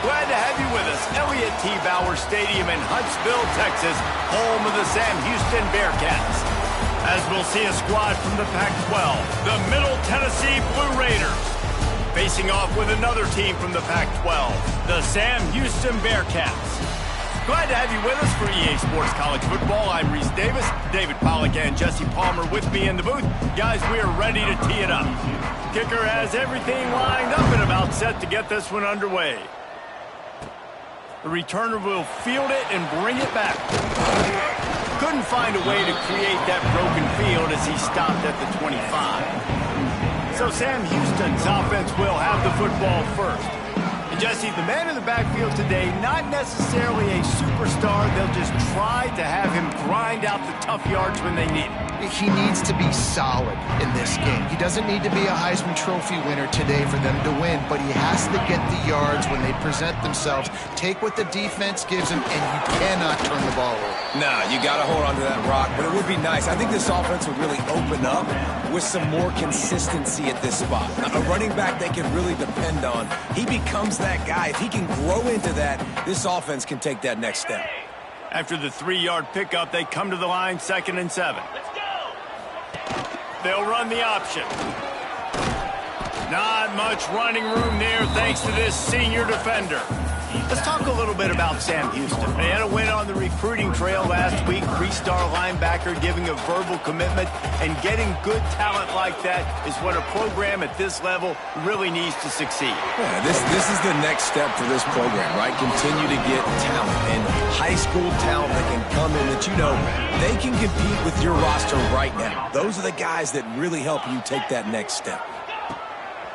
Glad to have you with us. Elliott T. Bauer Stadium in Huntsville, Texas, home of the Sam Houston Bearcats. As we'll see a squad from the Pac-12, the Middle Tennessee Blue Raiders. Facing off with another team from the Pac-12, the Sam Houston Bearcats. Glad to have you with us for EA Sports College Football. I'm Reese Davis, David Pollack and Jesse Palmer with me in the booth. Guys, we are ready to tee it up. Kicker has everything lined up and about set to get this one underway. The returner will field it and bring it back. Couldn't find a way to create that broken field as he stopped at the 25. So Sam Houston's offense will have the football first. And Jesse, the man in the backfield today, not necessarily a superstar. They'll just try to have him grind out the tough yards when they need it. He needs to be solid in this game. He doesn't need to be a Heisman Trophy winner today for them to win, but he has to get the yards when they present themselves. Take what the defense gives him, and you cannot turn the ball over. Nah, you got to hold on to that rock, but it would be nice. I think this offense would really open up with some more consistency at this spot. A running back they can really depend on. He becomes that guy. If he can grow into that, this offense can take that next step. After the 3-yard pickup, they come to the line, 2nd and 7. They'll run the option. Not much running room there thanks to this senior defender. Let's talk a little bit about Sam Houston. They had a win on the recruiting trail last week. 3-star linebacker giving a verbal commitment, and getting good talent like that is what a program at this level really needs to succeed. Yeah, this is the next step for this program, right? Continue to get talent and high school talent that can come in that you know they can compete with your roster right now. Those are the guys that really help you take that next step.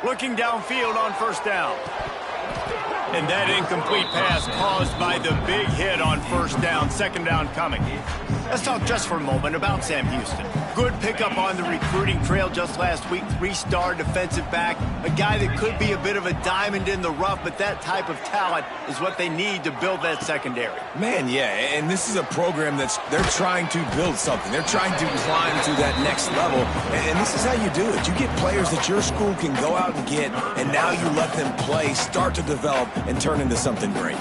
Looking downfield on 1st down. And that incomplete pass caused by the big hit on 1st down, 2nd down coming. Let's talk just for a moment about Sam Houston. Good pickup on the recruiting trail just last week. 3-star defensive back, a guy that could be a bit of a diamond in the rough, but that type of talent is what they need to build that secondary. Man, yeah, and this is a program they're trying to build something. They're trying to climb to that next level, and this is how you do it. You get players that your school can go out and get, and now you let them play, start to develop, and turn into something great.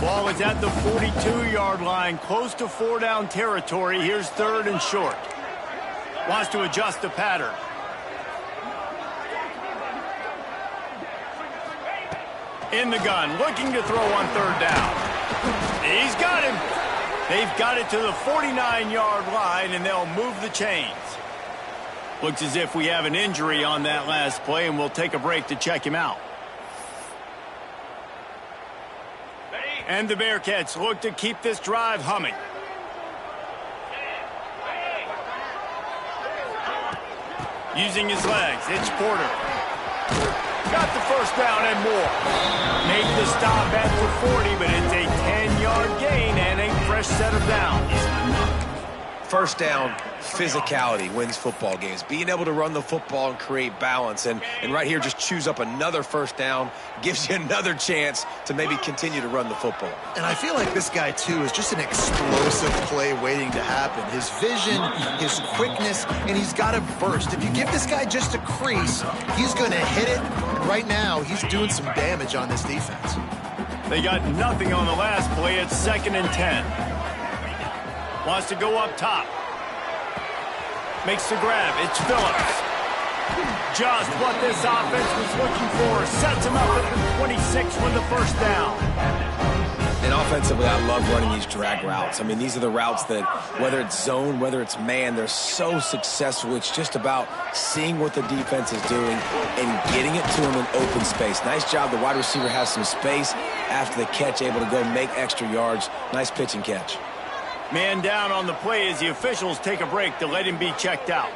Ball is at the 42-yard line, close to 4-down territory. Here's 3rd and short. Wants to adjust the pattern. In the gun, looking to throw on 3rd down. He's got him. They've got it to the 49-yard line, and they'll move the chains. Looks as if we have an injury on that last play, and we'll take a break to check him out. And the Bearcats look to keep this drive humming. Using his legs, it's Porter. Got the 1st down and more. Make the stop at the 40, but it's a 10-yard gain and a fresh set of downs. 1st down, physicality wins football games. Being able to run the football and create balance. And right here, just choose up another 1st down, gives you another chance to maybe continue to run the football. And I feel like this guy, too, is just an explosive play waiting to happen. His vision, his quickness, and he's got a burst. If you give this guy just a crease, he's going to hit it. And right now, he's doing some damage on this defense. They got nothing on the last play. It's 2nd and 10. Wants to go up top. Makes the grab. It's Phillips. Just what this offense was looking for. Sets him up at the 26 with the 1st down. And offensively, I love running these drag routes. I mean, these are the routes that, whether it's zone, whether it's man, they're so successful. It's just about seeing what the defense is doing and getting it to them in open space. Nice job. The wide receiver has some space after the catch, able to go make extra yards. Nice pitch and catch. Man down on the play as the officials take a break to let him be checked out.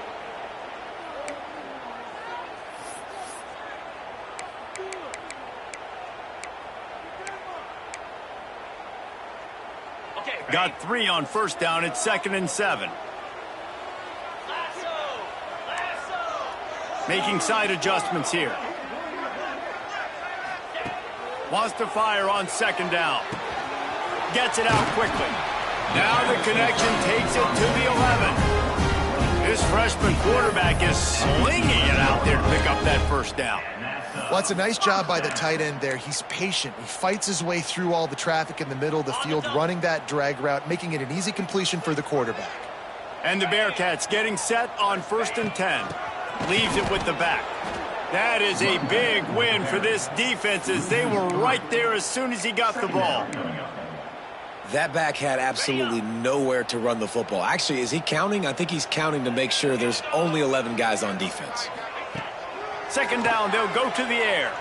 Got 3 on 1st down. It's 2nd and 7. Making side adjustments here. Wants to fire on 2nd down. Gets it out quickly. Now the connection takes it to the 11. This freshman quarterback is slinging it out there to pick up that 1st down. Well, it's a nice job by the tight end there. He's patient. He fights his way through all the traffic in the middle of the field, running that drag route, making it an easy completion for the quarterback. And the Bearcats getting set on 1st and 10. Leaves it with the back. That is a big win for this defense as they were right there as soon as he got the ball. That back had absolutely nowhere to run the football. Actually, is he counting? I think he's counting to make sure there's only 11 guys on defense. 2nd down, they'll go to the air.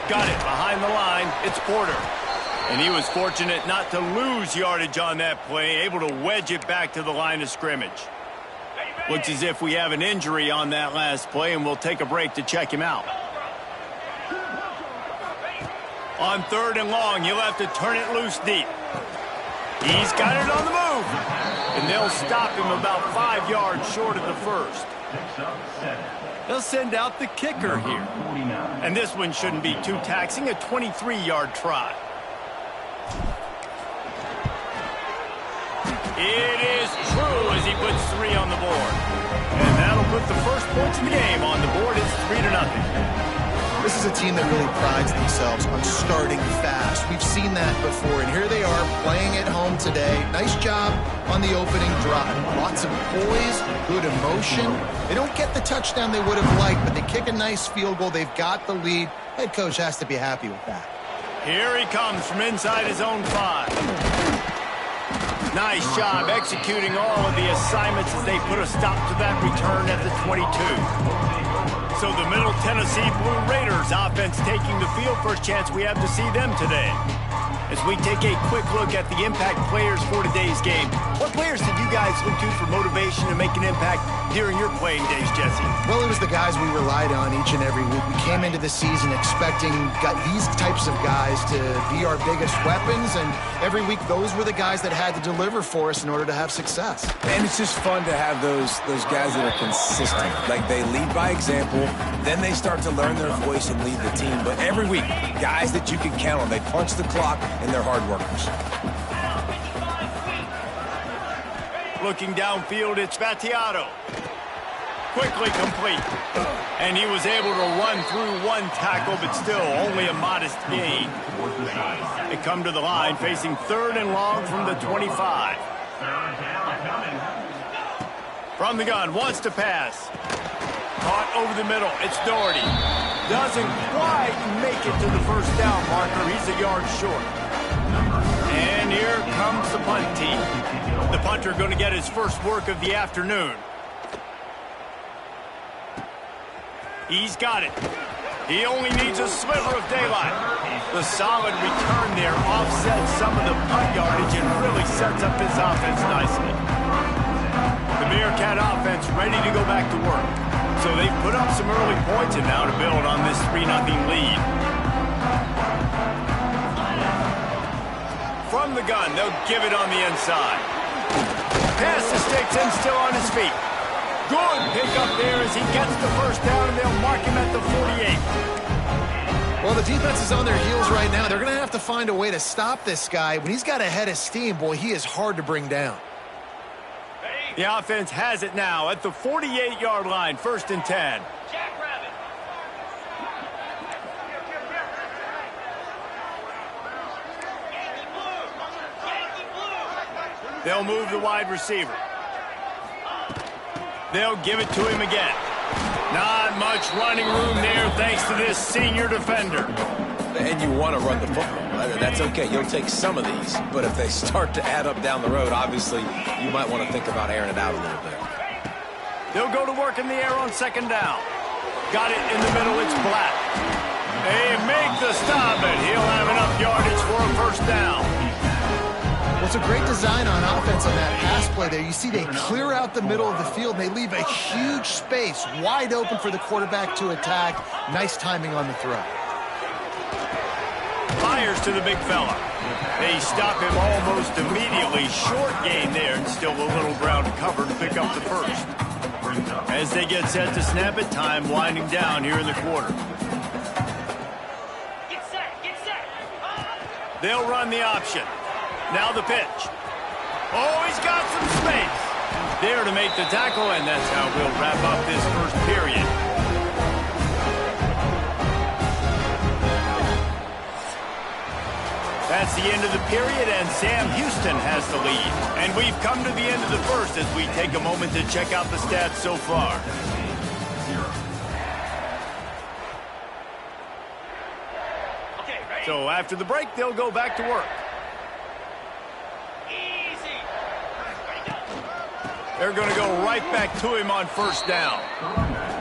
Got it behind the line. It's Porter. And he was fortunate not to lose yardage on that play, able to wedge it back to the line of scrimmage. Looks as if we have an injury on that last play, and we'll take a break to check him out. On 3rd and long, he'll have to turn it loose deep. He's got it on the move. And they'll stop him about 5 yards short of the first. They'll send out the kicker here. And this one shouldn't be too taxing, a 23-yard try. It is true as he puts 3 on the board. And that'll put the first points in the game on the board. It's 3-0. This is a team that really prides themselves on starting fast. We've seen that before, and here they are playing at home today. Nice job on the opening drive. Lots of poise, good emotion. They don't get the touchdown they would have liked, but they kick a nice field goal. They've got the lead. Head coach has to be happy with that. Here he comes from inside his own 5. Nice job executing all of the assignments as they put a stop to that return at the 22. So the Middle Tennessee Blue Raiders offense taking the field. First chance we have to see them today. As we take a quick look at the impact players for today's game, what players did you guys look to for motivation to make an impact during your playing days, Jesse? Well, it was the guys we relied on each and every week. We came into the season expecting these types of guys to be our biggest weapons, and every week those were the guys that had to deliver for us in order to have success. And it's just fun to have those guys that are consistent. Like, they lead by example, then they start to learn their voice and lead the team. But every week, guys that you can count on, they punch the clock, and they're hard workers. Looking downfield, it's Vattiato. Quickly complete. And he was able to run through 1 tackle, but still only a modest gain. They come to the line, facing 3rd and long from the 25. From the gun, wants to pass. Caught over the middle, it's Doherty. Doesn't quite make it to the first down marker. He's a yard short. And here comes the punt team. The punter going to get his first work of the afternoon. He's got it. He only needs a sliver of daylight. The solid return there offsets some of the punt yardage and really sets up his offense nicely. The Bearcat offense ready to go back to work. So they've put up some early points and now to build on this 3-0 lead. From the gun, they'll give it on the inside. Pass the sticks and still on his feet. Good pickup there as he gets the first down, and they'll mark him at the 48. Well, the defense is on their heels right now. They're going to have to find a way to stop this guy. When he's got a head of steam, boy, he is hard to bring down. The offense has it now at the 48-yard line, 1st and 10. They'll move the wide receiver. They'll give it to him again. Not much running room there thanks to this senior defender. And you want to run the football. That's okay. You'll take some of these. But if they start to add up down the road, obviously, you might want to think about airing it out a little bit. They'll go to work in the air on 2nd down. Got it in the middle. It's Black. They make the stop, and he'll have enough yardage for a first down. Well, it's a great design on offense on that pass play there. You see they clear out the middle of the field, and they leave a huge space wide open for the quarterback to attack. Nice timing on the throw. Fires to the big fella. They stop him almost immediately. Short gain there, and still a little ground cover to pick up the first. As they get set to snap it, time winding down here in the quarter. Get set, get set. They'll run the option. Now the pitch. Oh, he's got some space. There to make the tackle, and that's how we'll wrap up this first period. That's the end of the period, and Sam Houston has the lead. And we've come to the end of the first as we take a moment to check out the stats so far. So after the break, they'll go back to work. They're going to go right back to him on first down.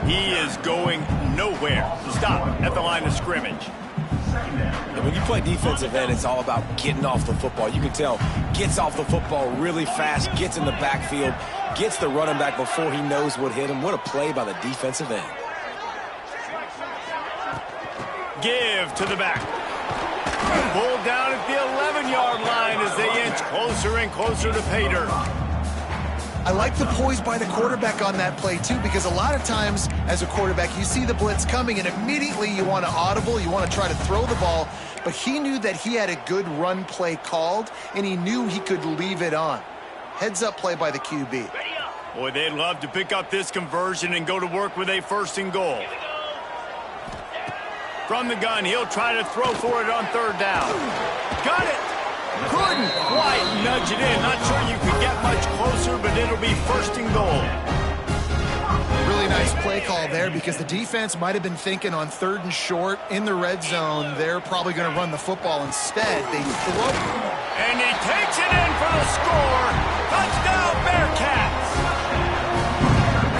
He is going nowhere. Stop at the line of scrimmage. And when you play defensive end, it's all about getting off the football. You can tell, gets off the football really fast, gets in the backfield, gets the running back before he knows what hit him. What a play by the defensive end. Give to the back. Pulled down at the 11-yard line as they inch closer and closer to pay dirt. I like the poise by the quarterback on that play, too, because a lot of times as a quarterback, you see the blitz coming, and immediately you want to audible, you want to try to throw the ball, but he knew that he had a good run play called, and he knew he could leave it on. Heads-up play by the QB. Boy, they'd love to pick up this conversion and go to work with a first and goal. From the gun, he'll try to throw for it on third down. Got it! Couldn't quite nudge it in. Not sure you could get much closer, but it'll be first and goal. Really nice play call there because the defense might have been thinking on third and short in the red zone. They're probably going to run the football instead. They throw. And he takes it in for the score. Touchdown, Bearcats.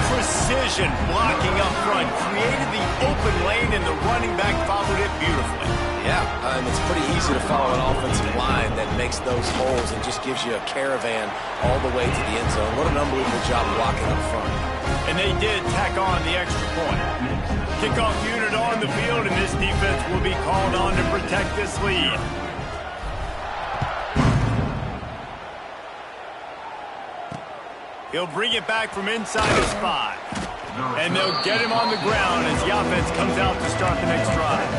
Precision blocking up front created the open lane, and the running back followed it beautifully. Yeah, it's pretty easy to follow an offensive line that makes those holes and just gives you a caravan all the way to the end zone. What an unbelievable job blocking up front. And they did tack on the extra point. Kickoff unit on the field, and this defense will be called on to protect this lead. He'll bring it back from inside his 5. And they'll get him on the ground as the offense comes out to start the next drive.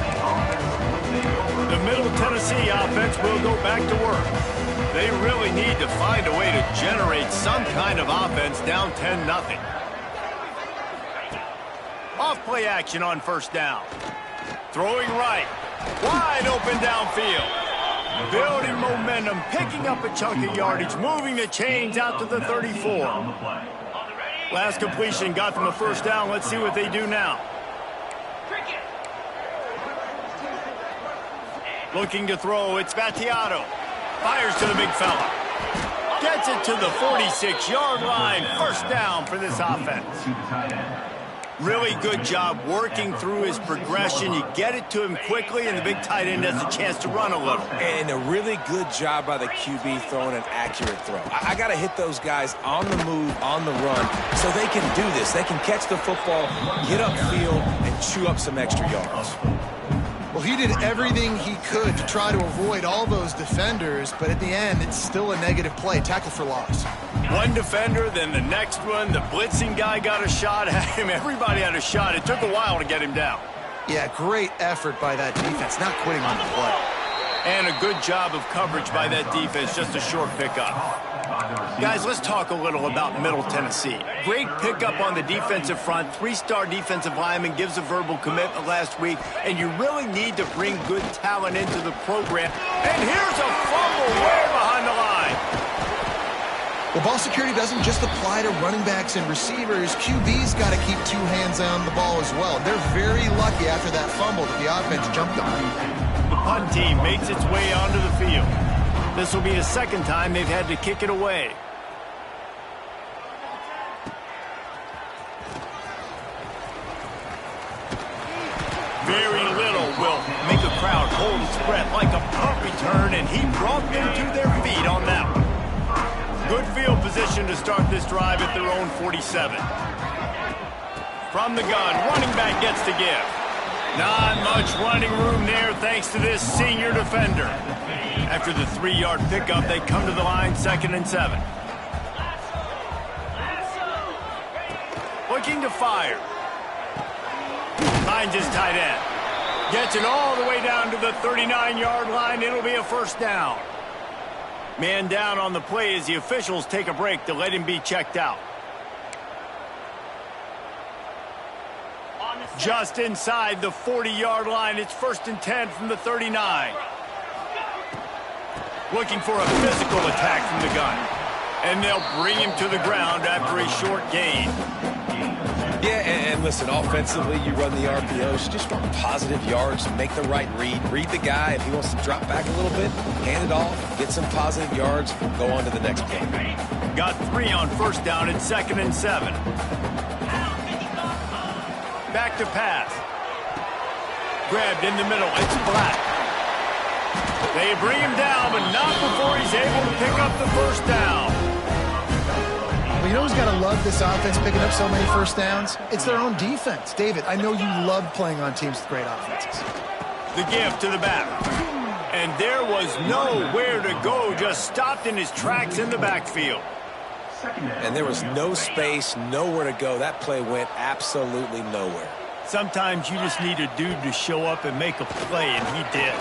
The Middle Tennessee offense will go back to work. They really need to find a way to generate some kind of offense down 10-0. Off play action on first down. Throwing right. Wide open downfield. Building momentum, picking up a chunk of yardage, moving the chains out to the 34. Last completion got them a first down. Let's see what they do now. Looking to throw, it's Battiato. Fires to the big fella. Gets it to the 46-yard line. First down for this offense. Really good job working through his progression. You get it to him quickly, and the big tight end has a chance to run a little. And a really good job by the QB throwing an accurate throw. I got to hit those guys on the move, on the run, so they can do this. They can catch the football, get upfield, and chew up some extra yards. Well, he did everything he could to try to avoid all those defenders, but at the end, it's still a negative play. Tackle for loss. One defender, then the next one. The blitzing guy got a shot at him. Everybody had a shot. It took a while to get him down. Yeah, great effort by that defense, not quitting on the play. And a good job of coverage by that defense, just a short pickup. Guys, let's talk a little about Middle Tennessee. Great pickup on the defensive front. 3-star defensive lineman gives a verbal commitment last week, and you really need to bring good talent into the program. And here's a fumble way behind the line. Well, ball security doesn't just apply to running backs and receivers. QB's got to keep 2 hands on the ball as well. They're very lucky after that fumble that the offense jumped on. The punt team makes its way onto the field. This will be the second time they've had to kick it away. Very little will make a crowd hold its breath like a punt return, and he brought them to their feet on that one. Good field position to start this drive at their own 47. From the gun, running back gets to give. Not much running room there thanks to this senior defender. After the 3-yard pickup, they come to the line 2nd and 7. Looking to fire. Finds his tight end. Gets it all the way down to the 39-yard line. It'll be a first down. Man down on the play as the officials take a break to let him be checked out. Just inside the 40-yard line. It's 1st and 10 from the 39. looking for a physical attack from the gun. And they'll bring him to the ground after a short gain. Yeah, and listen, offensively, you run the RPOs. You just want positive yards, make the right read. Read the guy. If he wants to drop back a little bit, hand it off, get some positive yards, go on to the next play. Got 3 on first down and 2nd and 7. Back to pass. Grabbed in the middle. It's flat. They bring him down, but not before he's able to pick up the first down. Well, you know who's got to love this offense picking up so many first downs? It's their own defense. David, I know you love playing on teams with great offenses. The give to the back. And there was nowhere to go, just stopped in his tracks in the backfield. And there was no space, nowhere to go. That play went absolutely nowhere. Sometimes you just need a dude to show up and make a play, and he did.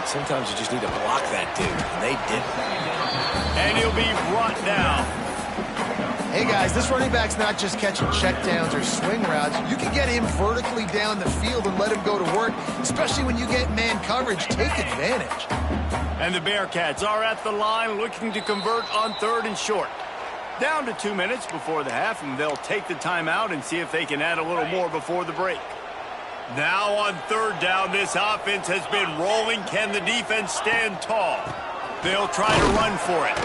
Sometimes you just need to block that dude, and they didn't. And he'll be brought down. Hey, guys, this running back's not just catching checkdowns or swing routes. You can get him vertically down the field and let him go to work, especially when you get man coverage. Take advantage. And the Bearcats are at the line looking to convert on 3rd and short. Down to 2 minutes before the half, and they'll take the timeout and see if they can add a little more before the break. Now on 3rd down, this offense has been rolling. Can the defense stand tall? They'll try to run for it.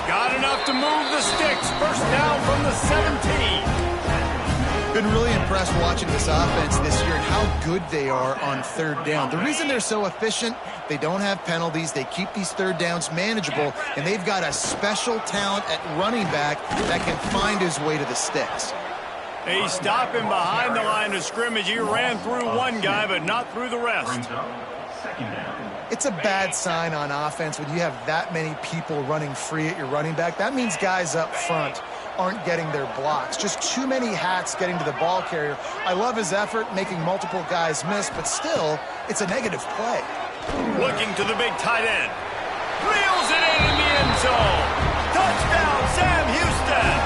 Got enough to move the sticks. First down from the 17. Been really impressed watching this offense this year and how good they are on 3rd down. The reason they're so efficient, they don't have penalties. They keep these 3rd downs manageable, and they've got a special talent at running back that can find his way to the sticks. They stop him behind the line of scrimmage. He ran through one guy, but not through the rest. It's a bad sign on offense when you have that many people running free at your running back. That means guys up front aren't getting their blocks. Just too many hats getting to the ball carrier. I love his effort, making multiple guys miss, but still, it's a negative play. Looking to the big tight end. Reels it in the end zone. Touchdown, Sam Houston.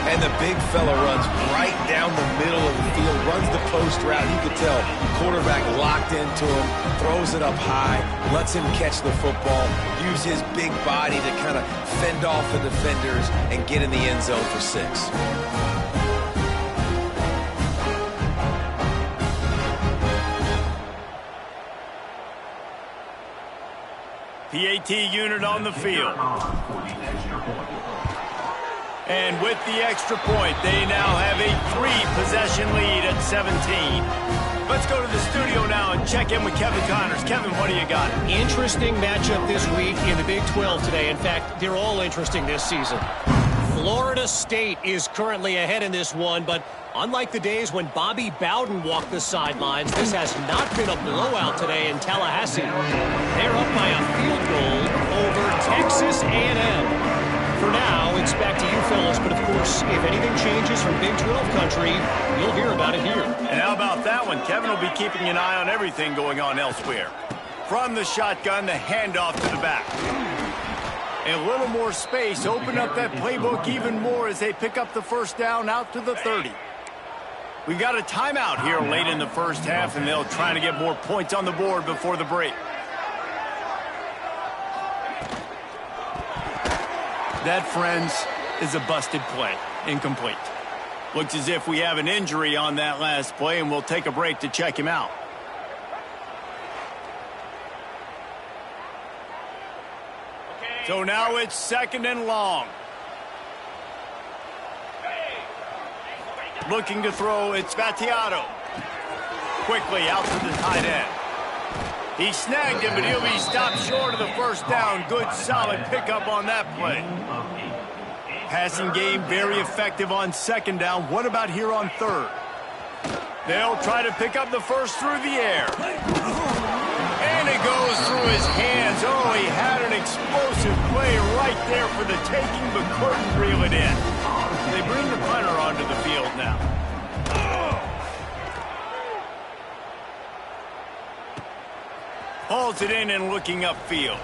And the big fella runs right down the middle of the field, runs the post route. You could tell quarterback locked into him, throws it up high, lets him catch the football, use his big body to kind of fend off the defenders and get in the end zone for 6. PAT unit on the field. And with the extra point, they now have a 3-possession lead at 17. Let's go to the studio now and check in with Kevin Connors. Kevin, what do you got? Interesting matchup this week in the Big 12 today. In fact, they're all interesting this season. Florida State is currently ahead in this one, but unlike the days when Bobby Bowden walked the sidelines, this has not been a blowout today in Tallahassee. They're up by a field goal over Texas A&M. For now, it's back to you fellas, but of course, if anything changes from Big 12 country, you'll hear about it here. And how about that one? Kevin will be keeping an eye on everything going on elsewhere. From the shotgun, the handoff to the back. And a little more space, open up that playbook even more as they pick up the first down out to the 30. We got a timeout here late in the first half, and they'll try to get more points on the board before the break. That, friends, is a busted play. Incomplete. Looks as if we have an injury on that last play, and we'll take a break to check him out. So now it's 2nd and long. Looking to throw, it's Battiato. Quickly out to the tight end. He snagged him, but he'll be stopped short of the first down. Good, solid pickup on that play. Passing game very effective on 2nd down. What about here on 3rd? They'll try to pick up the first through the air. And it goes through his hands. Oh, he had an explosive play right there for the taking, but couldn't reel it in. They bring the punter onto the field now. Hauls it in and looking upfield.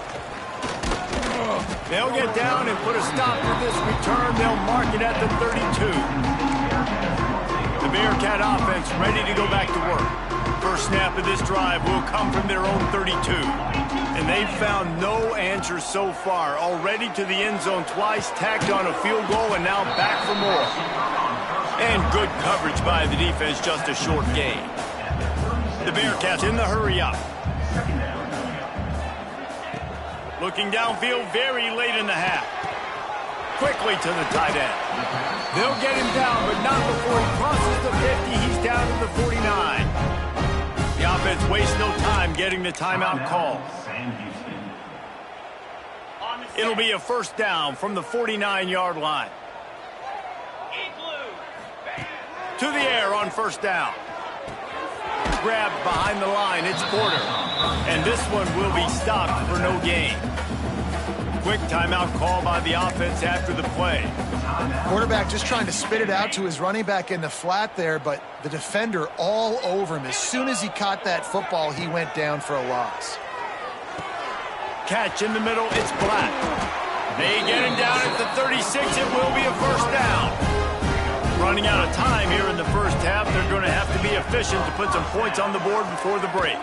They'll get down and put a stop to this return. They'll mark it at the 32. The Bearcat offense ready to go back to work. First snap of this drive will come from their own 32. And they've found no answer so far. Already to the end zone twice, tacked on a field goal, and now back for more. And good coverage by the defense, just a short gain. The Bearcats in the hurry up. Looking downfield very late in the half. Quickly to the tight end. They'll get him down, but not before he crosses the 50. He's down to the 49. The offense wastes no time getting the timeout call. It'll be a first down from the 49-yard line. To the air on first down. Grabbed behind the line, it's Porter. And this one will be stopped for no gain. Quick timeout call by the offense after the play. Quarterback just trying to spit it out to his running back in the flat there, but the defender all over him. As soon as he caught that football, he went down for a loss. Catch in the middle, it's Black. They get him down at the 36. It will be a first down. Running out of time here in the first half. They're going to have to be efficient to put some points on the board before the break.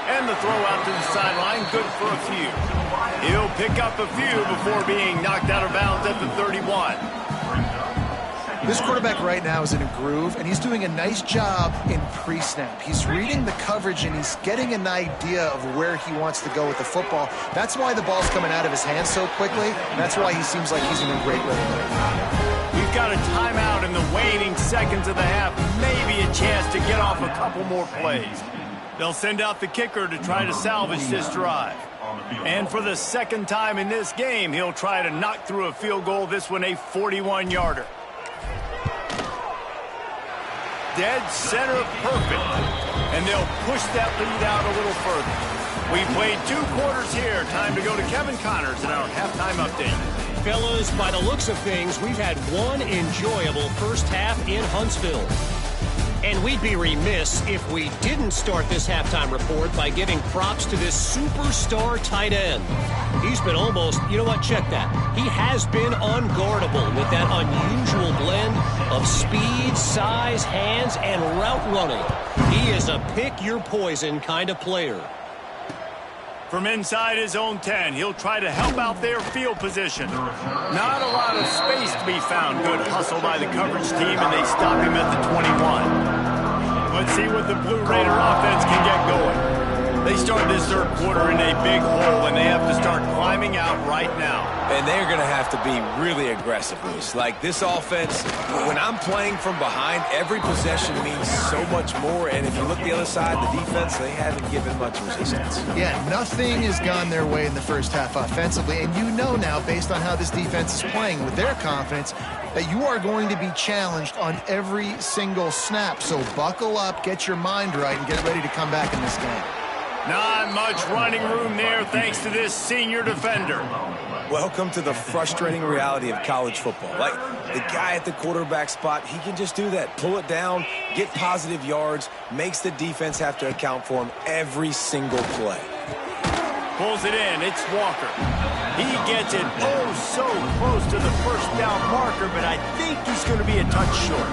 And the throw out to the sideline, good for a few. He'll pick up a few before being knocked out of bounds at the 31. This quarterback right now is in a groove, and he's doing a nice job in pre-snap. He's reading the coverage, and he's getting an idea of where he wants to go with the football. That's why the ball's coming out of his hands so quickly. That's why he seems like he's in a great rhythm. We've got a timeout in the waning seconds of the half. Maybe a chance to get off a couple more plays. They'll send out the kicker to try to salvage this drive. And for the second time in this game, he'll try to knock through a field goal, this one a 41-yarder. Dead center perfect. And they'll push that lead out a little further. We played 2 quarters here. Time to go to Kevin Connors in our halftime update. Fellas, by the looks of things, we've had one enjoyable first half in Huntsville. And we'd be remiss if we didn't start this halftime report by giving props to this superstar tight end. He's been almost, you know what, check that. He has been unguardable with that unusual blend of speed, size, hands, and route running. He is a pick-your-poison kind of player. From inside his own 10, he'll try to help out their field position. Not a lot of space to be found. Good hustle by the coverage team, and they stop him at the 21. Let's see what the Blue Raider offense can get going. They start this third quarter in a big hole, and they have to start climbing out right now. And they're going to have to be really aggressive, Bruce. Like this offense, when I'm playing from behind, every possession means so much more. And if you look the other side, the defense, they haven't given much resistance. Yeah, nothing has gone their way in the first half offensively. And you know now, based on how this defense is playing with their confidence, that you are going to be challenged on every single snap. So buckle up, get your mind right, and get ready to come back in this game. Not much running room there thanks to this senior defender. Welcome to the frustrating reality of college football. Like, the guy at the quarterback spot, he can just do that. Pull it down, get positive yards, makes the defense have to account for him every single play. Pulls it in, it's Walker. He gets it so close to the first down marker, but I think he's going to be a touch short.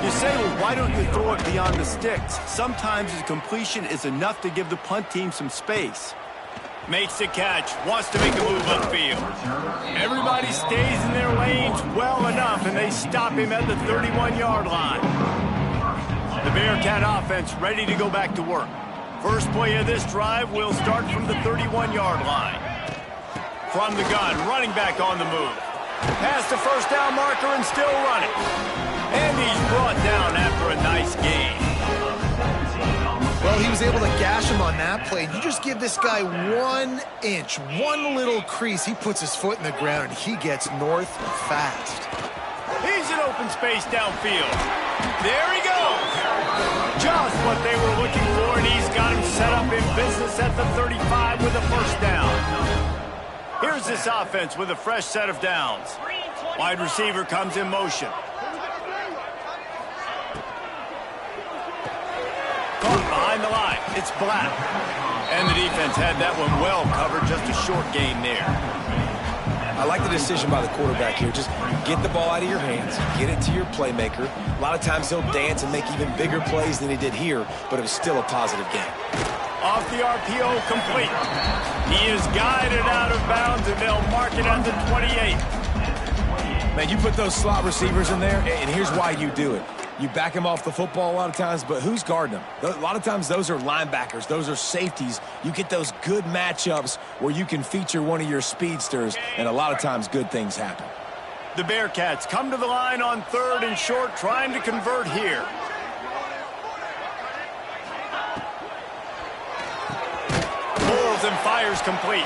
You say, well, why don't you throw it beyond the sticks? Sometimes his completion is enough to give the punt team some space. Makes the catch, wants to make a move upfield. Everybody stays in their lanes well enough, and they stop him at the 31-yard line. The Bearcat offense ready to go back to work. First play of this drive will start from the 31-yard line. From the gun, running back on the move. Past the first down marker and still running. And he's brought down after a nice gain. Well, he was able to gash him on that play. You just give this guy 1 inch, one little crease. He puts his foot in the ground, and he gets north fast. He's in open space downfield. There he goes. Just what they were looking for, and he's got him set up in business at the 35 with a first down. Here's this offense with a fresh set of downs. Wide receiver comes in motion. Caught behind the line. It's Black. And the defense had that one well covered. Just a short gain there. I like the decision by the quarterback here. Just get the ball out of your hands, get it to your playmaker. A lot of times he'll dance and make even bigger plays than he did here, but it was still a positive game. Off the RPO, complete. He is guided out of bounds, and they'll mark it at the 28. Man, you put those slot receivers in there, and here's why you do it. You back him off the football a lot of times, but who's guarding him? A lot of times those are linebackers. Those are safeties. You get those good matchups where you can feature one of your speedsters, and a lot of times good things happen. The Bearcats come to the line on 3rd and short, trying to convert here. Pulls and fires complete.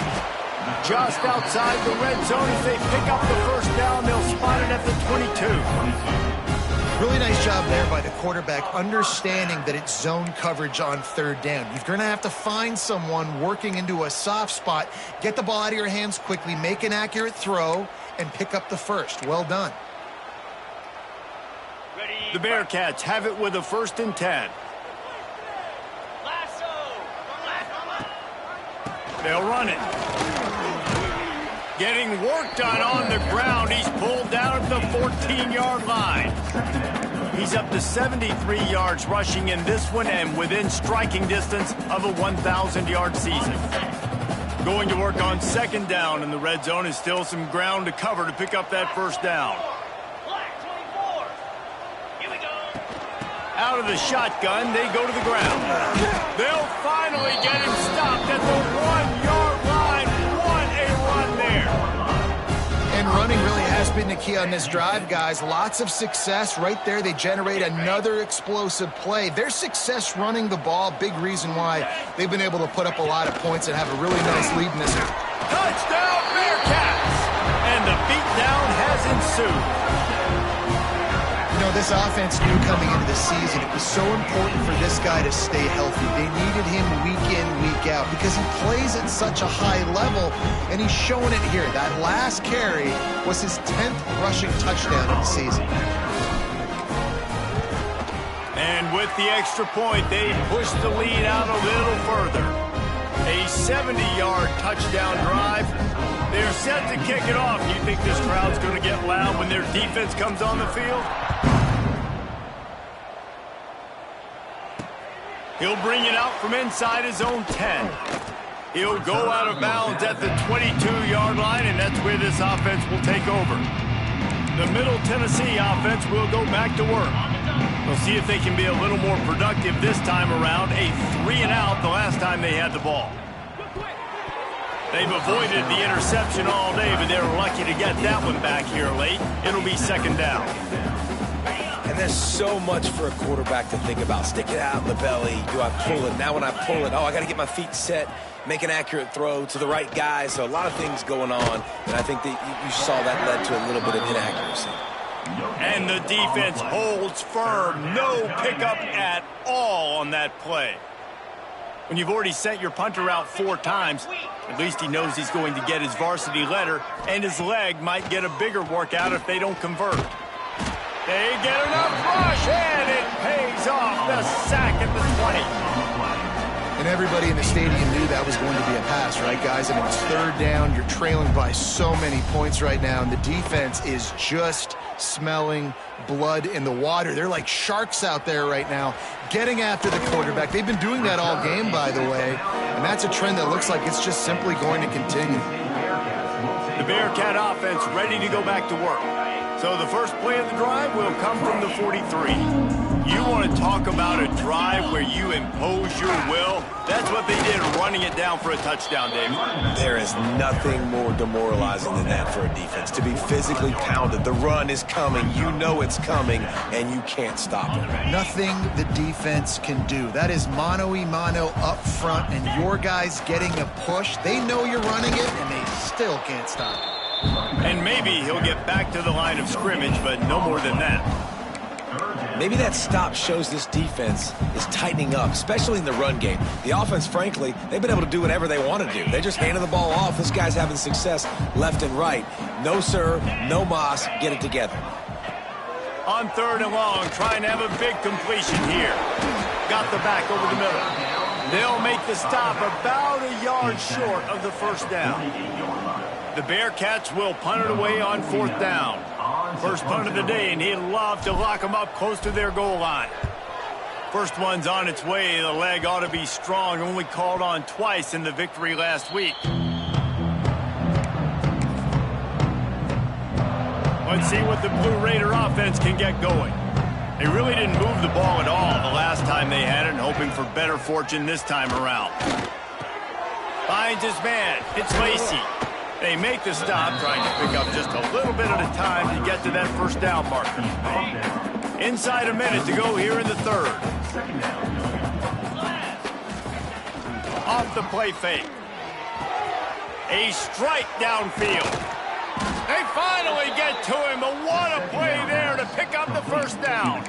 Just outside the red zone as they pick up the first down. They'll spot it at the 22. Really nice job there by the quarterback, understanding that it's zone coverage on 3rd down. You're going to have to find someone working into a soft spot, get the ball out of your hands quickly, make an accurate throw, and pick up the first. Well done. The Bearcats have it with a 1st and 10. They'll run it. Getting work done on the ground. He's pulled down at the 14-yard line. He's up to 73 yards rushing in this one and within striking distance of a 1,000-yard season. Going to work on 2nd down in the red zone. Is still some ground to cover to pick up that first down. Out of the shotgun, they go to the ground. They'll finally get him stopped at the 1-yard line. What a run there. And running really has been the key on this drive, guys. Lots of success right there. They generate another explosive play. Their success running the ball, big reason why they've been able to put up a lot of points and have a really nice lead in this. Touchdown, Bearcats! And the beatdown has ensued. You know, this offense knew coming into the season it was so important for this guy to stay healthy. They needed him week in, week out because he plays at such a high level, and he's showing it here. That last carry was his 10th rushing touchdown of the season. And with the extra point, they push the lead out a little further. A 70-yard touchdown drive. They're set to kick it off. You think this crowd's going to get loud when their defense comes on the field? He'll bring it out from inside his own 10. He'll go out of bounds at the 22-yard line, and that's where this offense will take over. The Middle Tennessee offense will go back to work. We'll see if they can be a little more productive this time around. A 3-and-out the last time they had the ball. They've avoided the interception all day, but they were lucky to get that one back here late. It'll be 2nd down. And there's so much for a quarterback to think about. Stick it out in the belly. Do I pull it? Now when I pull it, I got to get my feet set, make an accurate throw to the right guy. So a lot of things going on, and I think that you saw that led to a little bit of inaccuracy. And the defense holds firm. No pickup at all on that play. When you've already sent your punter out 4 times, at least he knows he's going to get his varsity letter, and his leg might get a bigger workout if they don't convert. They get enough rush, and it pays off. The sack at the 20. And everybody in the stadium knew that was going to be a pass, right, guys? I mean, it's 3rd down. You're trailing by so many points right now, and the defense is just smelling blood in the water. They're like sharks out there right now, getting after the quarterback. They've been doing that all game, by the way, and that's a trend that looks like it's just simply going to continue. The Bearcat offense ready to go back to work. So the first play of the drive will come from the 43. You want to talk about a drive where you impose your will? That's what they did, running it down for a touchdown, David. There is nothing more demoralizing than that for a defense. To be physically pounded, the run is coming, you know it's coming, and you can't stop it. Nothing the defense can do. That is mano-a-mano up front, and your guys getting a push. They know you're running it, and they still can't stop it. And maybe he'll get back to the line of scrimmage, but no more than that. Maybe that stop shows this defense is tightening up, especially in the run game. The offense, frankly, they've been able to do whatever they want to do. They just handed the ball off. This guy's having success left and right. No, sir, no mas, get it together. On 3rd and long, trying to have a big completion here. Got the back over the middle. They'll make the stop about a yard short of the first down. The Bearcats will punt it away on 4th down. First punt of the day, and he'd love to lock them up close to their goal line. First one's on its way. The leg ought to be strong. Only called on twice in the victory last week. Let's see what the Blue Raider offense can get going. They really didn't move the ball at all the last time they had it, and hoping for better fortune this time around. Finds his man. It's Lacey. They make the stop, trying to pick up just a little bit at a time to get to that first down marker. Inside a minute to go here in the third. Off the play fake. A strike downfield. They finally get to him, but what a play there to pick up the first down.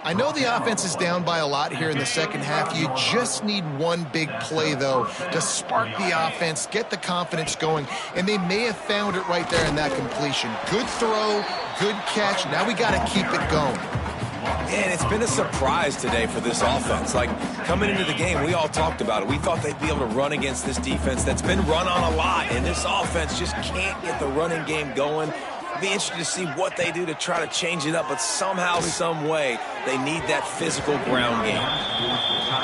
I know the offense is down by a lot here in the second half. You just need one big play, though, to spark the offense, get the confidence going, and they may have found it right there in that completion. Good throw, good catch. Now we got to keep it going. And it's been a surprise today for this offense. Like, coming into the game, we all talked about it. We thought they'd be able to run against this defense that's been run on a lot, and this offense just can't get the running game going. It'll be interesting to see what they do to try to change it up, but somehow, some way, they need that physical ground game.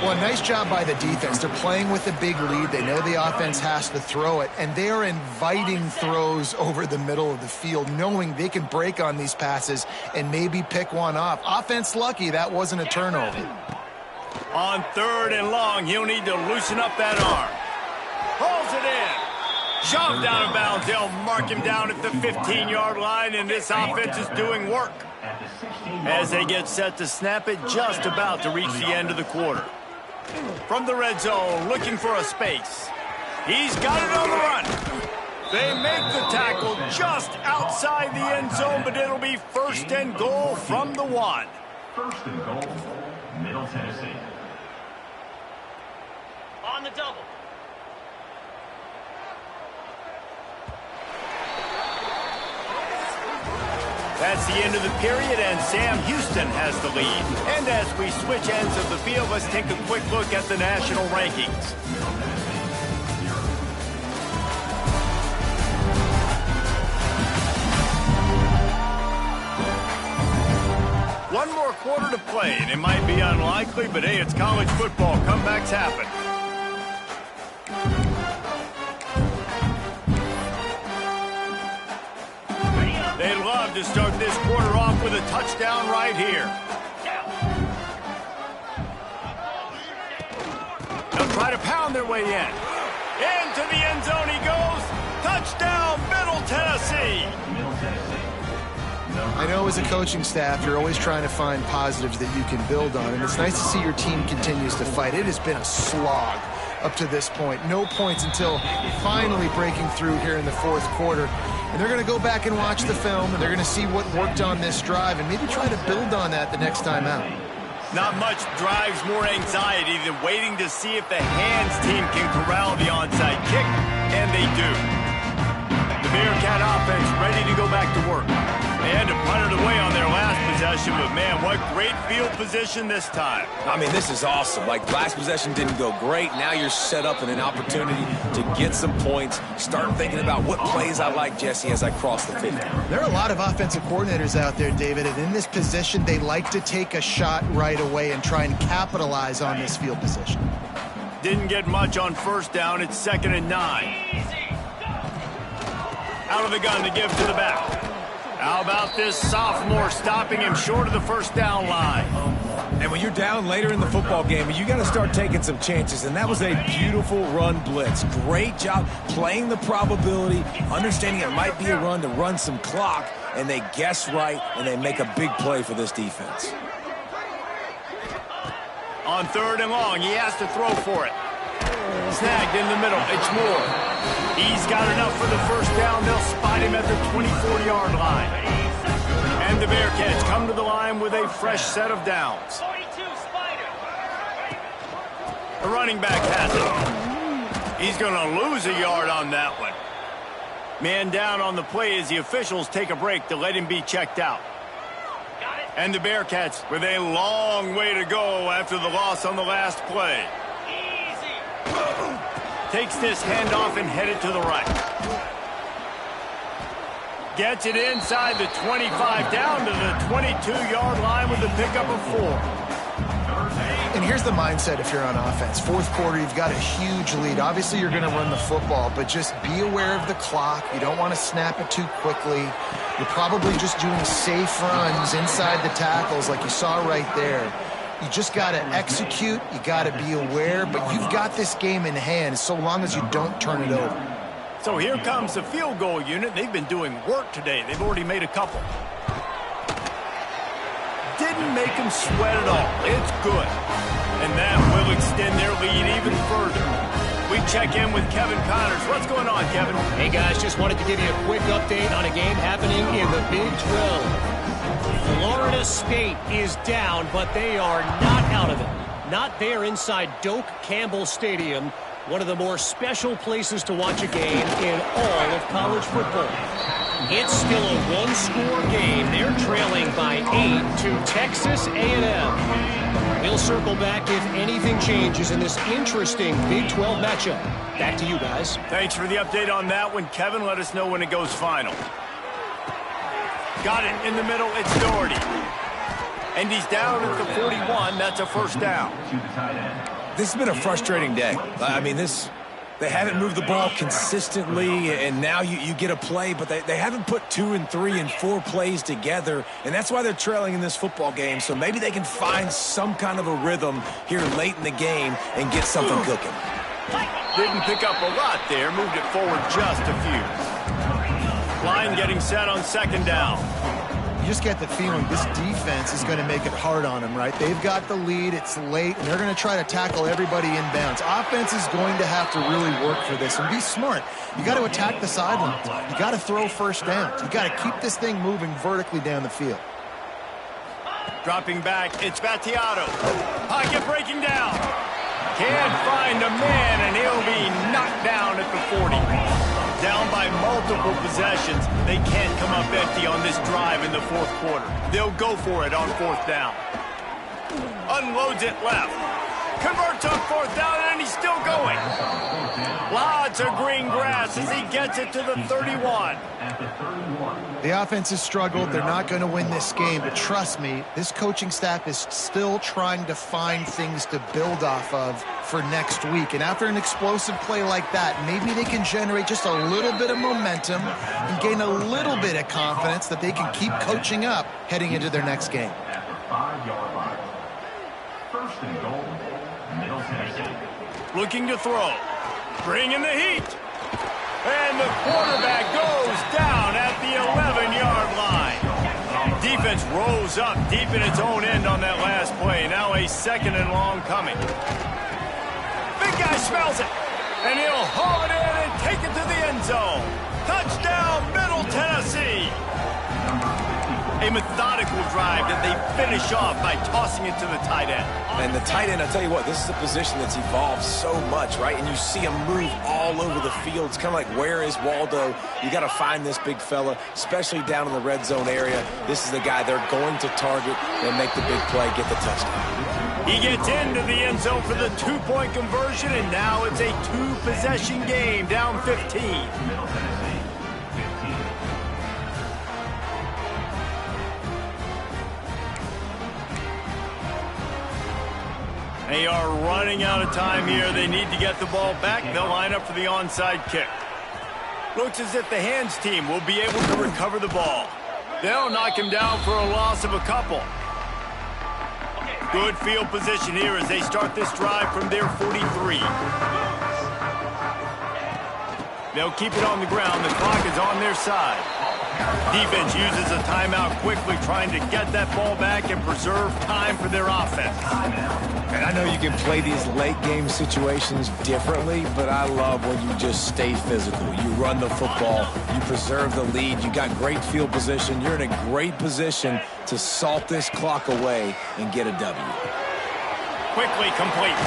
Well, a nice job by the defense. They're playing with a big lead. They know the offense has to throw it, and they are inviting throws over the middle of the field, knowing they can break on these passes and maybe pick one off. Offense lucky that wasn't a turnover. On third and long, he'll need to loosen up that arm. Pulls it in. Shoved out of bounds. They'll mark him down at the 15-yard line, and this offense is doing work. As they get set to snap it, just about to reach the end of the quarter. From the red zone, looking for a space. He's got it on the run. They make the tackle just outside the end zone, but it'll be first and goal from the 1. First and goal, Middle Tennessee. On the double. That's the end of the period, and Sam Houston has the lead. And as we switch ends of the field, let's take a quick look at the national rankings. One more quarter to play, and it might be unlikely, but hey, it's college football. Comebacks happen. They'd love to start this quarter off with a touchdown right here. They'll try to pound their way in. Into the end zone he goes. Touchdown, Middle Tennessee. I know as a coaching staff, you're always trying to find positives that you can build on, and it's nice to see your team continues to fight. It has been a slog up to this point. No points until finally breaking through here in the fourth quarter. And they're going to go back and watch the film, and they're going to see what worked on this drive and maybe try to build on that the next time out. Not much drives more anxiety than waiting to see if the hands team can corral the onside kick, and they do. The Bearcat offense ready to go back to work. They had to punt it away on their last possession, but man, what great field position this time. I mean, this is awesome. Like, last possession didn't go great. Now you're set up in an opportunity to get some points. Start thinking about what plays I like, Jesse, as I cross the 50. There are a lot of offensive coordinators out there, David, and in this position, they like to take a shot right away and try and capitalize on this field position. Didn't get much on first down. It's 2nd and 9. Out of the gun to give to the back. How about this sophomore stopping him short of the first down line? And when you're down later in the football game, you got to start taking some chances, and that was a beautiful run blitz. Great job playing the probability, understanding it might be a run to run some clock, and they guess right, and they make a big play for this defense. On 3rd and long, he has to throw for it. Snagged in the middle. It's Moore. He's got enough for the first down. They'll spot him at the 24-yard line. And the Bearcats come to the line with a fresh set of downs. The running back has it. He's going to lose a yard on that one. Man down on the play as the officials take a break to let him be checked out. And the Bearcats with a long way to go after the loss on the last play. Takes this handoff and headed to the right. Gets it inside the 25, down to the 22-yard line with the pickup of 4. And here's the mindset if you're on offense. Fourth quarter, you've got a huge lead. Obviously, you're going to run the football, but just be aware of the clock. You don't want to snap it too quickly. You're probably just doing safe runs inside the tackles like you saw right there. You just got to execute. You got to be aware, but you've got this game in hand so long as you don't turn it over. So here comes the field goal unit. They've been doing work today. They've already made a couple. Didn't make them sweat at all. It's good. And that will extend their lead even further. We check in with Kevin Connors. What's going on, Kevin? Hey, guys, just wanted to give you a quick update on a game happening in the Big 12. Florida State is down, but they are not out of it. Not there inside Doak Campbell Stadium, one of the more special places to watch a game in all of college football. It's still a one-score game. They're trailing by 8 to Texas A&M. We'll circle back if anything changes in this interesting Big 12 matchup. Back to you guys. Thanks for the update on that one, Kevin. Let us know when it goes final. Got it in the middle. It's Doherty. And he's down at the 41. That's a first down. This has been a frustrating day. I mean, they haven't moved the ball consistently, and now you get a play, but they haven't put 2 and 3 and 4 plays together, and that's why they're trailing in this football game. So maybe they can find some kind of a rhythm here late in the game and get something cooking. Didn't pick up a lot there. Moved it forward just a few. Line getting set on second down. You just get the feeling this defense is going to make it hard on them, right? They've got the lead. It's late, and they're going to try to tackle everybody inbounds. Offense is going to have to really work for this and be smart. You got to attack the sidelines. You got to throw first downs. You got to keep this thing moving vertically down the field. Dropping back, it's Battiato. Pocket breaking down. Can't find a man, and he'll be knocked down at the 40. Down by multiple possessions. They can't come up empty on this drive in the fourth quarter. They'll go for it on fourth down. Unloads it left. Converts on fourth down, and he's still going. Lots of green grass as he gets it to the 31. The offense has struggled. They're not going to win this game, but trust me, this coaching staff is still trying to find things to build off of for next week. And after an explosive play like that, maybe they can generate just a little bit of momentum and gain a little bit of confidence that they can keep coaching up heading into their next game. At the 5-yard line. First and goal, Middle Tennessee. Looking to throw. Bringing the heat. And the quarterback goes down at the 11-yard line. Defense rolls up deep in its own end on that last play. Now a second and long coming. Big guy smells it. And he'll haul it in and take it to the end zone. Touchdown, Middle Tennessee. A methodical drive that they finish off by tossing it to the tight end. And the tight end, I'll tell you what, this is a position that's evolved so much, right? And you see him move all over the field. It's kind of like, where is Waldo? You got to find this big fella, especially down in the red zone area. This is the guy they're going to target and make the big play, get the touchdown. He gets into the end zone for the two-point conversion, and now it's a two-possession game, down 15. Middle Tennessee, 15. They are running out of time here. They need to get the ball back. They'll line up for the onside kick. Looks as if the hands team will be able to recover the ball. They'll knock him down for a loss of a couple. Good field position here as they start this drive from their 43. They'll keep it on the ground. The clock is on their side. Defense uses a timeout quickly, trying to get that ball back and preserve time for their offense. And I know you can play these late game situations differently, but I love when you just stay physical. You run the football, you preserve the lead, you got great field position, you're in a great position to salt this clock away and get a W. Quickly complete.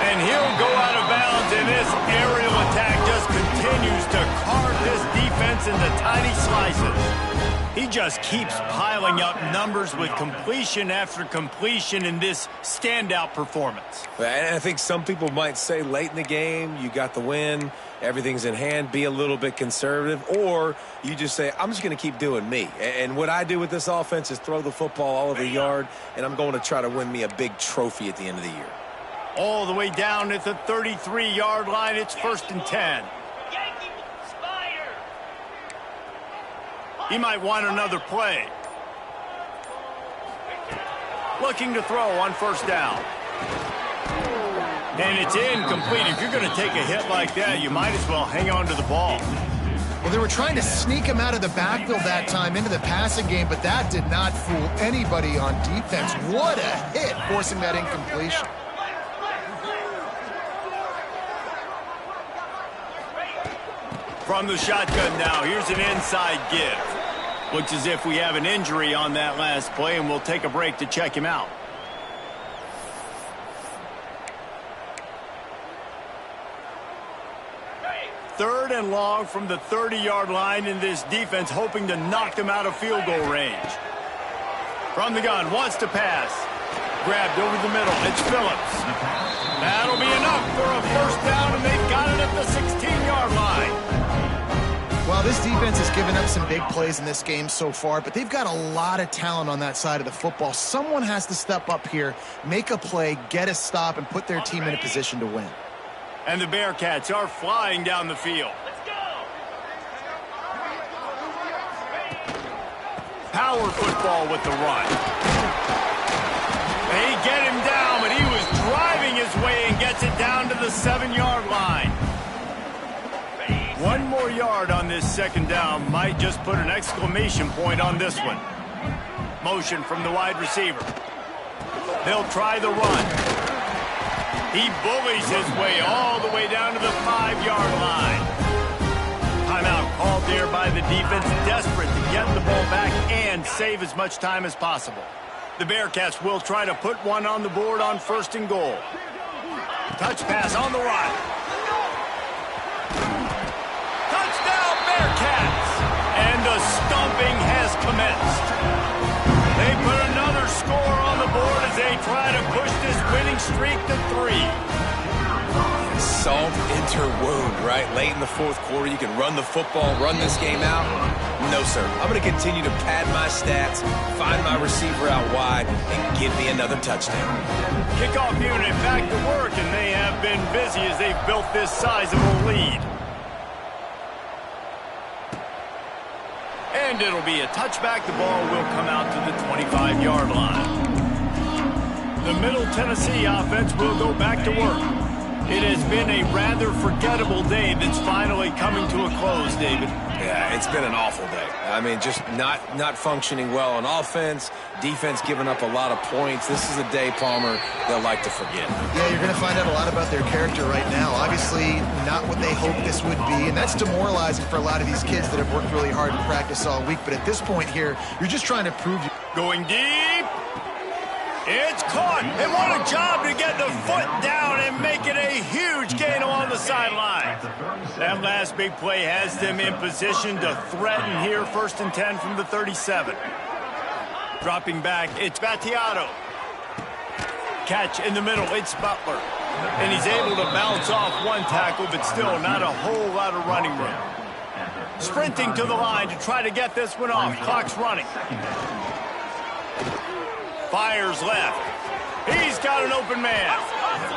And he'll go out of bounds, and this aerial attack just continues to carve this defense into tiny slices. He just keeps piling up numbers with completion after completion in this standout performance. And I think some people might say late in the game, you got the win, everything's in hand, be a little bit conservative, or you just say, I'm just going to keep doing me. And what I do with this offense is throw the football all over the yard, and I'm going to try to win me a big trophy at the end of the year. All the way down at the 33-yard line, it's 1st and 10. He might want another play. Looking to throw on 1st down. And it's incomplete. If you're going to take a hit like that, you might as well hang on to the ball. Well, they were trying to sneak him out of the backfield that time into the passing game, but that did not fool anybody on defense. What a hit, forcing that incompletion. From the shotgun now, here's an inside give. Looks as if we have an injury on that last play, and we'll take a break to check him out. Third and long from the 30-yard line, in this defense hoping to knock them out of field goal range. From the gun, wants to pass. Grabbed over the middle. It's Phillips. That'll be enough for a 1st down, and they've got it at the 16-yard line. Well, this defense has given up some big plays in this game so far, but they've got a lot of talent on that side of the football. Someone has to step up here, make a play, get a stop, and put their team in a position to win. And the Bearcats are flying down the field. Power football with the run. They get him down, but he was driving his way and gets it down to the 7-yard line. One more yard on this 2nd down might just put an exclamation point on this one. Motion from the wide receiver. They'll try the run. He bullies his way all the way down to the 5-yard line. Timeout called there by the defense, desperate to get the ball back and save as much time as possible. The Bearcats will try to put one on the board on 1st and goal. Touch pass on the run. Bearcats, and the stomping has commenced. They put another score on the board as they try to push this winning streak to 3. Salt into wound, right? Late in the 4th quarter, you can run the football, run this game out. No, sir. I'm going to continue to pad my stats, find my receiver out wide, and give me another touchdown. Kickoff unit back to work, and they have been busy as they've built this sizable lead. And it'll be a touchback. The ball will come out to the 25-yard line. The Middle Tennessee offense will go back to work. It has been a rather forgettable day that's finally coming to a close, David. Yeah, it's been an awful day. I mean, just not functioning well on offense, defense giving up a lot of points. This is a day, Palmer, they'll like to forget. Yeah, you're going to find out a lot about their character right now. Obviously, not what they hoped this would be, and that's demoralizing for a lot of these kids that have worked really hard in practice all week. But at this point here, you're just trying to prove you. Going deep. It's caught, and what a job to get the foot down and make it a huge gain along the sideline. That last big play has them in position to threaten here, 1st and 10 from the 37. Dropping back, it's Battiato. Catch in the middle, it's Butler. And he's able to bounce off one tackle, but still not a whole lot of running room. Sprinting to the line to try to get this one off. Clock's running. Fires left. He's got an open man.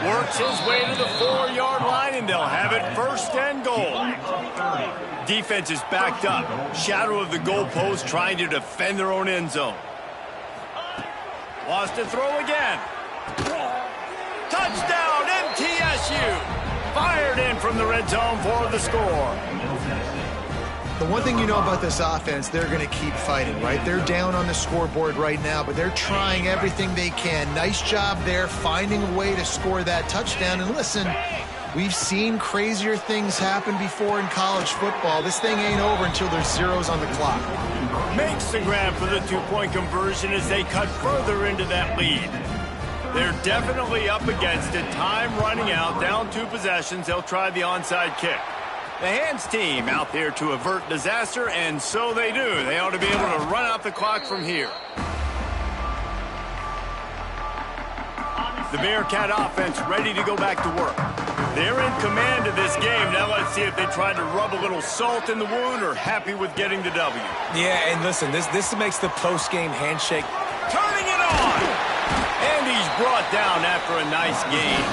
Works his way to the 4-yard line, and they'll have it 1st and goal. Defense is backed up. Shadow of the goalpost trying to defend their own end zone. Lost to throw again. Touchdown, MTSU. Fired in from the red zone for the score. The one thing you know about this offense, they're going to keep fighting, right? They're down on the scoreboard right now, but they're trying everything they can. Nice job there, finding a way to score that touchdown. And listen, we've seen crazier things happen before in college football. This thing ain't over until there's zeros on the clock. Makes the grab for the 2-point conversion as they cut further into that lead. They're definitely up against it. Time running out, down 2 possessions. They'll try the onside kick. The hands team out there to avert disaster, and so they do. They ought to be able to run out the clock from here. The Bearcat offense ready to go back to work. They're in command of this game. Now let's see if they try to rub a little salt in the wound or happy with getting the W. Yeah, and listen, this makes the post-game handshake. Turning it on! And he's brought down after a nice game.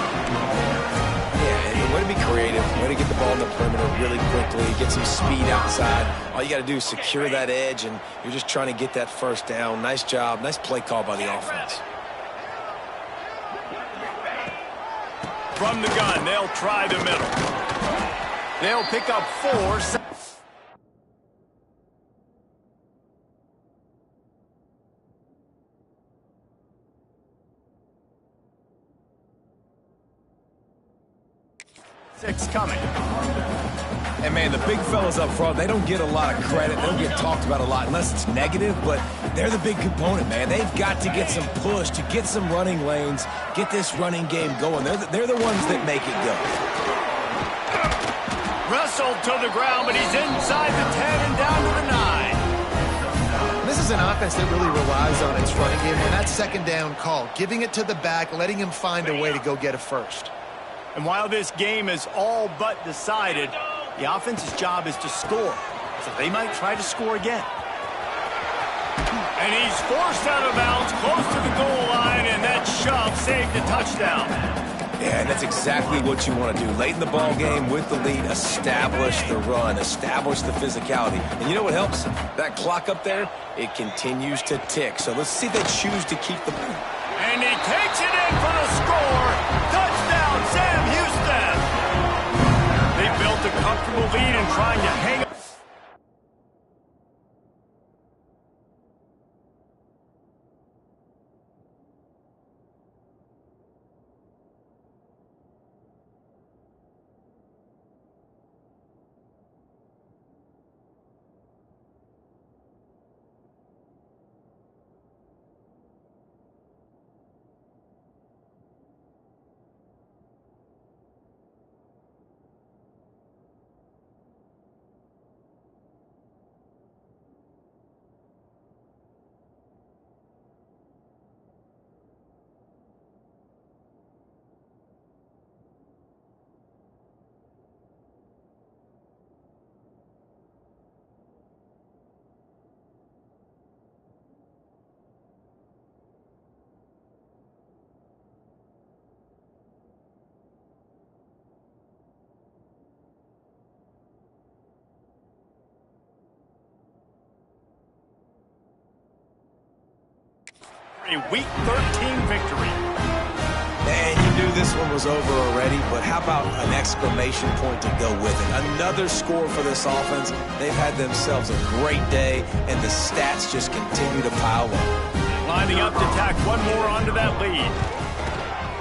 Yeah, way to be creative, way to get the ball in the perimeter really quickly, get some speed outside. All you got to do is secure that edge, and you're just trying to get that first down. Nice job, nice play call by the offense. From the gun, they'll try the middle. They'll pick up 4. Six coming. And, man, the big fellas up front, they don't get a lot of credit. They don't get talked about a lot unless it's negative, but they're the big component, man. They've got to get some push, to get some running lanes, get this running game going. They're the ones that make it go. Wrestled to the ground, but he's inside the 10 and down to the 9. This is an offense that really relies on its running game. When that second down call, giving it to the back, letting him find a way to go get a first. And while this game is all but decided, the offense's job is to score. So they might try to score again. And he's forced out of bounds close to the goal line, and that shove saved a touchdown. Yeah, and that's exactly what you want to do. Late in the ball game with the lead, establish the run, establish the physicality. And you know what helps? That clock up there, it continues to tick. So let's see if they choose to keep the ball. And he takes it in for the score. Touchdown, Sam Houston. They built a comfortable lead and trying to hang up. A Week 13 victory. Man, you knew this one was over already, but how about an exclamation point to go with it? Another score for this offense. They've had themselves a great day, and the stats just continue to pile up. Lining up to tack one more onto that lead.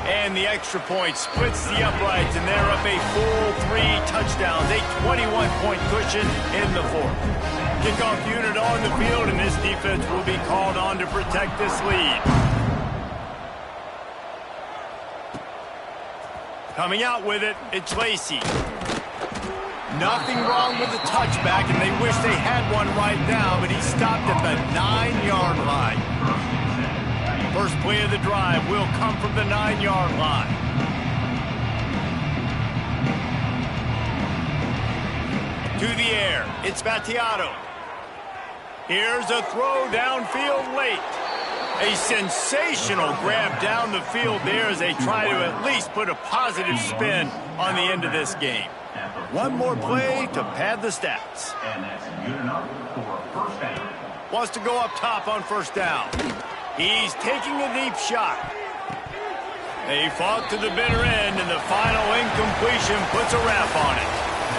And the extra point splits the uprights, and they're up a full 3 touchdowns, a 21-point cushion in the fourth. Kickoff unit on the field, and this defense will be called on to protect this lead. Coming out with it, it's Lacey. Nothing wrong with the touchback, and they wish they had one right now, but he stopped at the 9-yard line. First play of the drive will come from the 9-yard line. To the air, it's Battiato. Here's a throw downfield late. A sensational grab down the field there as they try to at least put a positive spin on the end of this game. One more play to pad the stats. And that's good enough for a first down. Wants to go up top on first down. He's taking a deep shot. They fought to the bitter end, and the final incompletion puts a wrap on it.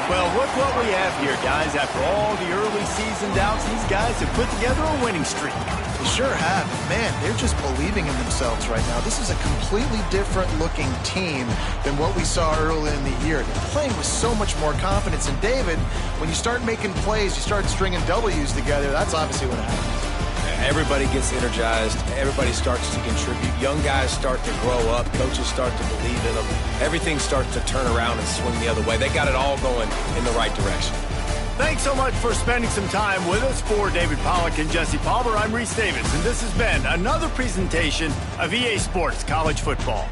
Well, look what we have here, guys. After all the early season doubts, these guys have put together a winning streak. They sure have. Man, they're just believing in themselves right now. This is a completely different looking team than what we saw early in the year. They're playing with so much more confidence. And David, when you start making plays, you start stringing W's together, that's obviously what happens. everybody gets energized. Everybody starts to contribute. Young guys start to grow up. Coaches start to believe in them. Everything starts to turn around and swing the other way. They got it all going in the right direction. Thanks so much for spending some time with us. For David Pollack and Jesse Palmer, I'm Reese Davis, and this has been another presentation of EA Sports College Football.